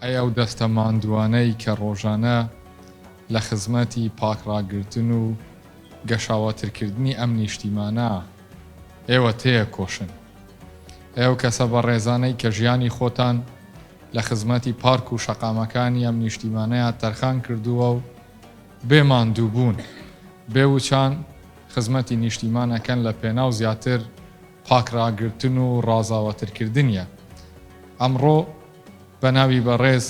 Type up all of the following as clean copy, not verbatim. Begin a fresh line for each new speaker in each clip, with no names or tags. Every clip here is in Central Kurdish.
ئەو دەستە ماندوانەی کە ڕۆژانە لە خزمەتی پاکڕاگرتن و گەشاوەترکردنی ئەم نیشتیمانە ئێوە تەیە کۆشن. ئێوە کەسە بە ڕێزانەی کە ژیانی خۆتان لە خزمەتی پارک و شەقامەکانی ئەم نیشتیمانەیە تەرخان کردووە و بێ ماندووبوون، بێوچان خزمەتی نیشتیمانەکەن لە پێناو زیاتر پاکڕاگرتن و ڕازاوەترکردنیە. ئەمڕۆ بە ناوی بەڕێز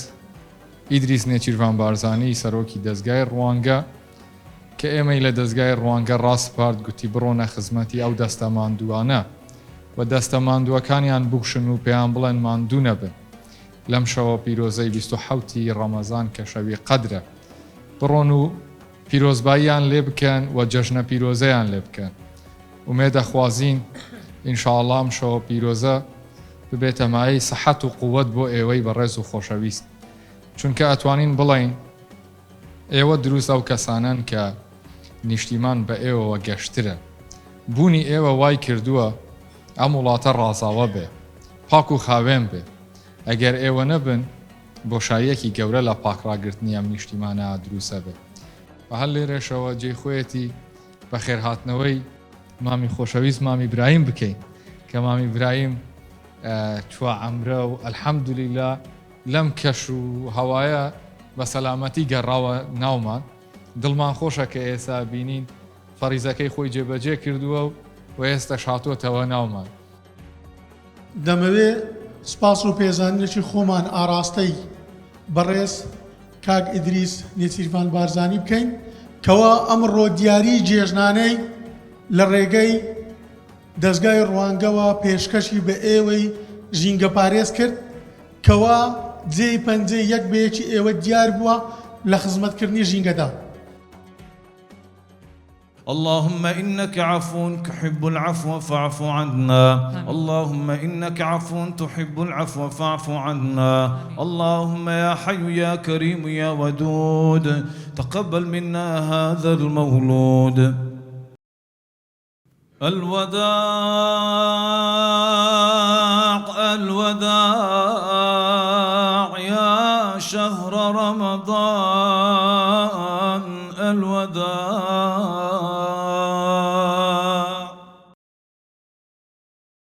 ئیدریس نێچیروان بارزانی سەرۆکی دەستگای ڕوانگە کە ئێمەی لە دەستگای ڕوانگە ڕاستپارت گوتی بڕۆنە خزمەتی ئەو دەستە ماندووانە و دەستە ماندووەکانیان بکوشن و پێیان بڵێن ماندوو نەبن لەم شەوە پیرۆزەی 27 ڕەمەزان کە شەوی قەدرە، بڕۆن و پیرۆزباییان لێ بکەن و جەژنە پیرۆزەیان لێ بکەن. ومێدەخوازین ئینشاءڵڵا ئەم شەوە پیرۆزە ببێتە مایەی سەحەت و قووەت بۆ ئێوەی بەڕێز و خۆشەویست، چونکە ئەتوانین بڵین ئێوە دروست ئەو کەسانن کە نیشتیمان بە ئێوەوە گەشترە. بوونی ئێوە وای کردووە ئەم وڵاتە ڕازاوە بێ، پاک و خاوێن بێ. ئەگەر ئێوە نەبن بۆشاییەکی گەورە لە پاکڕاگرتنی ئەم نیشتیمانە دروستە بێ. بە هەر لێرەشەوە جێخۆیەتی بە خێرهاتنەوەی مامی خۆشەویست مامی برایم بکەین کە مامی برایم چوە عەمرە و ئەلحەمدولیلا لەم کەش و هەوایە بە سەلامەتی گەڕاوە ناومان. دڵمان خۆشە کە ئێستا بینین فەریزەکەی خۆی جێبەجێ کردووە و ئێستا شاتۆتەوە ناومان.
دەمەوێت سپاس و پێزانینێکی خۆمان ئاراستەی بەڕێز کاک ئیدریس نێچیروان بارزانی بکەین کەوا ئەمڕۆ دیاری جێژنانەی لە ڕێگەی دەستگای ڕوانگەوە پێشکەشی بە ئێوەی ژینگە پارێز کرد کەوا جێی پەنجەی یەک بەیەکی ئێوە دیار بووە لە خزمەتکردنی ژینگەدا.
اللهم إنك عفو تحب العفو فاعف عنا. اللهم إنك عفو تحب العفو فاعف عنا. اللهم يا حي يا كريم يا ودود تقبل منا هذا المولود. الوداع الوداع يا شهر رمضان